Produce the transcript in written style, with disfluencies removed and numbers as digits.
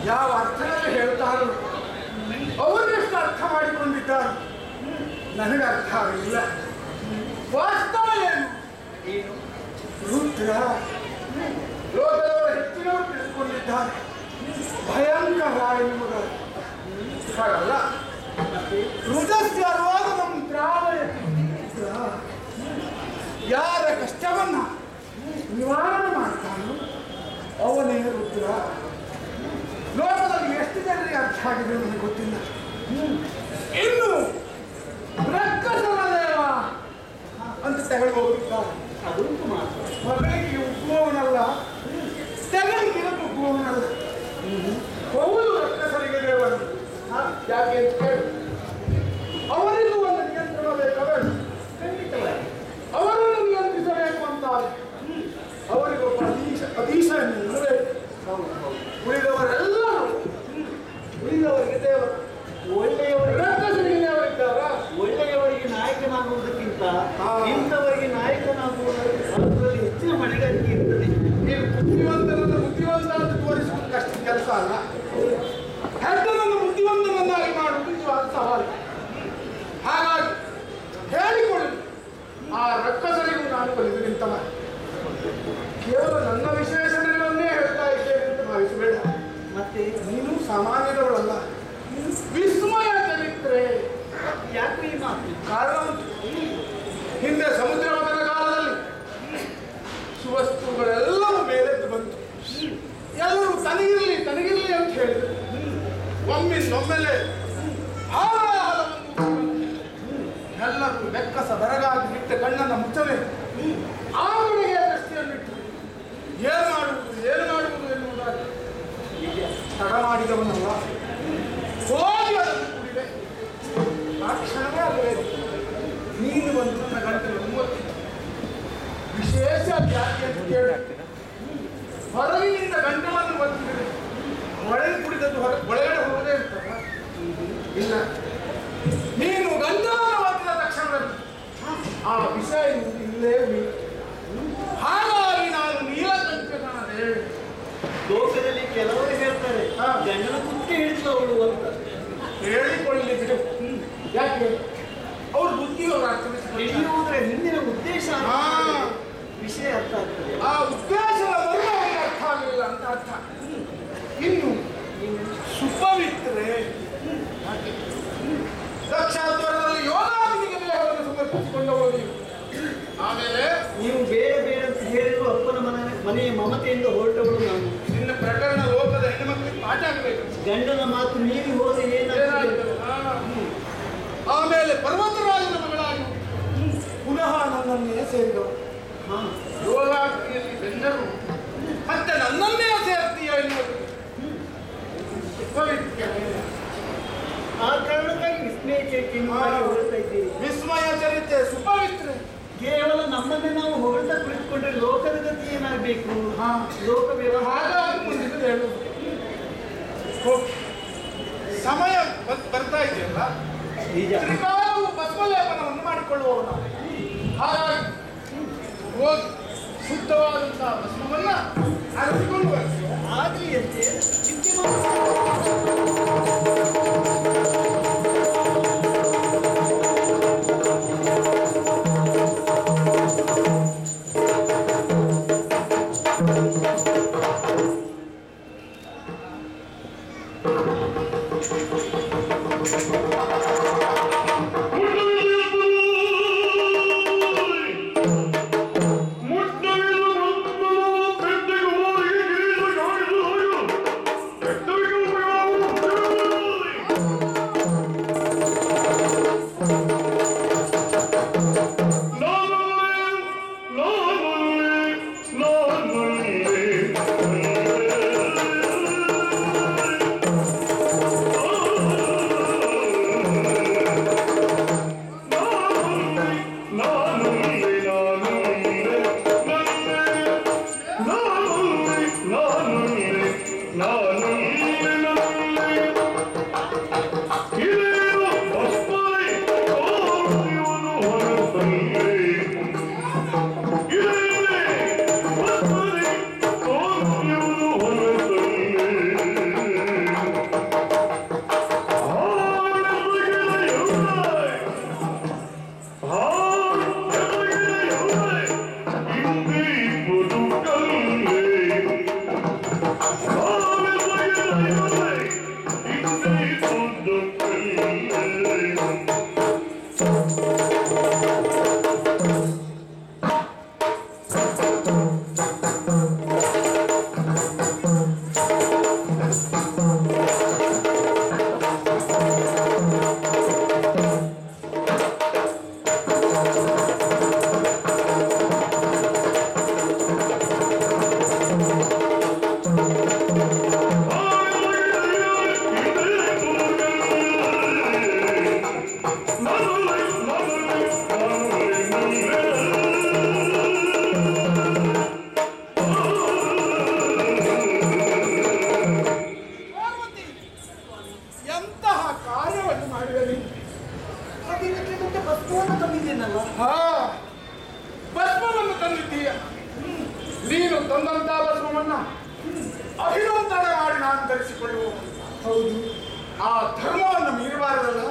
ಯಾವ ಅರ್ಥದಲ್ಲಿ ಹೇಳ್ತಾರೋ ಅವರೆಷ್ಟು ಅರ್ಥ ಮಾಡಿಕೊಂಡಿದ್ದಾರೆ ನನಗೆ ಅರ್ಥ ಆಗಲಿಲ್ಲ. ವಾಸ್ತವ ಏನು? ರುದ್ರ ಲೋಕದವರು ಹೆಚ್ಚಿನವರು ತಿಳಿದುಕೊಂಡಿದ್ದಾರೆ, ಭಯಂಕರ ಎನ್ನುವುದು ಹಾಗಲ್ಲ. ರುದ್ರಸ್ಯ ರೋಗಂ ದ್ರಾವಯ, ಯಾರ ಕಷ್ಟವನ್ನ ನಿವಾರಣೆ ಮಾಡ್ತಾನೋ ಅವನೇ ರುದ್ರ. ಲೋಕದಲ್ಲಿ ಎಷ್ಟು ಜನರಿಗೆ ಅರ್ಥ ಆಗಿದೆ ನನಗೆ ಗೊತ್ತಿಲ್ಲ. ಇನ್ನು ರಕ್ಕಸನ ದೇವ ಅಂತ ತೆಗೆದು ಹೋಗಿದ್ದಾರೆ. ಅದುಂಟು ಮಾತ್ರ ಮಗಳಿಗೆ ಉಪ್ಪುವವನಲ್ಲ, ತೆಗೆದಿಗೆ ಉಪ್ಪುವವನಲ್ಲ. ಹೌದು, ರಕ್ಕಸರಿಗೆ ದೇವರು. ಯಾಕೆ ಅಂತ ಕೇಳಿ, ಅವರಿಗೂ ಒಂದು ನಿಯಂತ್ರಣ ಬೇಕವೇ? ಖಂಡಿತವಾಗಿ ಅವರನ್ನು ನಿಯಂತ್ರಿಸಬೇಕು ಅಂತ ಅವರಿಗೊಬ್ಬ ಅಧೀಶ ಎನ್ನುವುದೇ. ಉಳಿದವರಿಗೆ ದೇವರು. ಒಳ್ಳೆಯವರಿಗೆ ನಾಯಕನಾಗುವುದಕ್ಕಿಂತ ಇಂಥವರಿಗೆ ನಾಯಕನಾಗುವುದರಲ್ಲಿ ಹೆಚ್ಚಿನ ಹೊಣೆಗಾರಿಕೆ ಇರ್ತದೆ. ನೀವು ಬುದ್ಧಿವಂತ ಅಂತ ತೋರಿಸುವುದು ಕಷ್ಟ ಕೆಲಸ ಅಲ್ಲ. ಹೆಡ್ಡನನ್ನು ಬುದ್ಧಿವಂತನನ್ನಾಗಿ ಮಾಡುವುದು ಇದು ಸವಾಲು. ಹಾಗಾಗಿ ಹೇಳಿಕೊಳ್ಳಿ, ಆ ರಕ್ಕಸರಿಗೂ ನಾನು ಕಲಿತು ನಿಂತವ. ಕೇವಲ ನನ್ನ ವಿಶೇಷಣಗಳನ್ನೇ ಹೇಳ್ತಾ ಇದ್ದೇನೆ ಅಂತ ಭಾವಿಸಬೇಡ. ಮತ್ತೆ ನೀನು ಸಾಮಾನ್ಯದವಳಲ್ಲ, ವಿಸ್ಮಯ ಚರಿತ್ರೆ. ಯಾಕೆ ಈ ಮಾತು? ಕಾರಣ ಉಂಟು. ಹಿಂದೆ ಸಮುದ್ರ ಮಥನ ಕಾಲದಲ್ಲಿ ಸುವಸ್ತುಗಳೆಲ್ಲವೂ ಮೇಲೆದ್ದು ಬಂತು. ಎಲ್ಲರೂ ತನಗಿರಲಿ ಅಂತ ಹೇಳಿದರು. ಒಮ್ಮೆಲೆ ಎಲ್ಲರೂ ಬೆಕ್ಕಸ ಬೆರಗಾಗಿ ಬಿಟ್ಟ ಕಣ್ಣನ್ನು ಮುಚ್ಚದೆ ಆ ಕಡೆಗೆ ದೃಷ್ಟಿಯನ್ನಿಟ್ಟು ಏನು ಮಾಡುವುದು ಎನ್ನುವುದಾಗಿ ತಡ ಮಾಡಿದವನಲ್ಲ. ಹೋಗಿ ಅದನ್ನು ಕೂಡಿದೆ. ಆ ಕ್ಷಣವೇ ಅಲ್ಲವೇ ನೀನು ಬಂದು ನನ್ನ ಗಂಟಲು ಮೂವತ್ತು ವಿಶೇಷ ಅದು ಯಾಕೆ ಅಂತ ಕೇಳಿ ಹೊರಗಿನಿಂದ ಗಂಟಲನ್ನು ಬರ್ತಿದ್ರೆ ಒಳಗೆ ಕುಡಿದದ್ದು ಒಳಗಡೆ ಹೋಗದೇ ಇರ್ತದ ಇಲ್ಲ. ನೀನು ಗಂಟಲನ್ನು ಒತ್ತಿದ ತಕ್ಷಣದಲ್ಲಿ ಆ ವಿಷಯ ಇಲ್ಲೇ ಹಾಗಾಗಿ ನಾನು ನೀಲಕಂಠನಾದೆ. ಲೋಕದಲ್ಲಿ ಕೆಲವರು ಹೇಳ್ತಾರೆ ಗಂಡನ ಕುತ್ತೆ ಹಿಡಿದು ಅವಳು ಅಂತ ಹೇಳಿಕೊಳ್ಳಲಿ ಬಿಡು. ಯಾಕೆ ಅವ್ರ ಬುದ್ಧಿಯವರು ಹಿಡಿಯುವುದರ ಹಿಂದಿನ ಉದ್ದೇಶ ವಿಷಯ ಅರ್ಥ ಆಗ್ತದೆ. ಆ ಉದ್ದೇಶದ ಮರ್ಮ ಅವರಿಗೆ ಅರ್ಥ ಆಗಲಿಲ್ಲ ಅಂತ ಅರ್ಥ. ಇನ್ನು ಸುಪವಿತ್ರೆ ದಕ್ಷಾಧ್ವರದಲ್ಲಿ ಯೋಗಾದಿಗೆ ದೇಹವನ್ನು ಸಮರ್ಪಿಸಿಕೊಂಡವರು ನೀವು. ಆಮೇಲೆ ನೀವು ಬೇರೆ ಬೇರೆ ಅಂತ ಹೇಳಿದ್ರು ಅಪ್ಪನ ಮನೆಯ ಮಮತೆಯಿಂದ ಹೊರಟವಳು ನಾನು. ನಿನ್ನ ಪ್ರಕರಣ ಲೋಕದ ಹೆಣ್ಣುಮಕ್ಕಳಿಗೆ ಪಾಠ ಆಗಬೇಕು. ಗಂಡನ ಮಾತು ಮೀರಿ ಹೋದ ಏನಾಗ್ತದೆ. ಆಮೇಲೆ ಪರ್ವತರಾಜನ ಮಗಳಾಗಿ ಪುನಃ ನನ್ನನ್ನೇ ಸೇರಿದವು. ಯೋಗಾಗ್ನಿಯಲ್ಲಿ ಬೆಂದರು ಮತ್ತೆ ನನ್ನನ್ನೇ ಸೇರ್ತೀಯ ಎನ್ನುವುದು ಆ ಕಾರಣಕ್ಕಾಗಿ ವಿಸ್ಮಯ ಚೈತನ್ಯವಾಗಿ ಹೊರಡ್ತಾ ಇದ್ದೀವಿ. ವಿಸ್ಮಯ ಚರಿತ್ರೆ ಸುಪವಿತ್ರೆ. ಕೇವಲ ನಮ್ಮನ್ನೇ ನಾವು ಹೊರಟ ಕುಳಿತುಕೊಂಡ್ರೆ ಲೋಕದ ಗತಿ ಏನಾಗಬೇಕು? ಲೋಕ ವ್ಯವಹಾರ ಮುಂದಿನ ಹೇಳುವುದು ಸಮಯ ಬರ್ತಾ ಇದೆಯಲ್ಲ, ತ್ರಿಕಾಲವು ಭಸ್ಮಲೇಪನವನ್ನು ಮಾಡಿಕೊಳ್ಳುವವ ನಾವು. ಹಾಗಾಗಿ ಹೋಗಿ ಶುದ್ಧವಾದಂತಹ ಭಸ್ಮವನ್ನ ಅರಸಿಕೊಂಡು ಬರ್ತೀವಿ. ಆಗಲಿ ಅಂತೆ ಚಿಂತೆ ಭಸ್ಮವನ್ನು ತಂದಿದ್ದೀಯ. ನೀನು ತಂದಂತಹ ಭಸ್ಮವನ್ನ ಅಭಿನಂದನೆ ಮಾಡಿ ನಾನು ಧರಿಸಿಕೊಳ್ಳುವ. ಹೌದು, ಆ ಧರ್ಮವನ್ನು ಮೀರಬಾರದಲ್ಲ.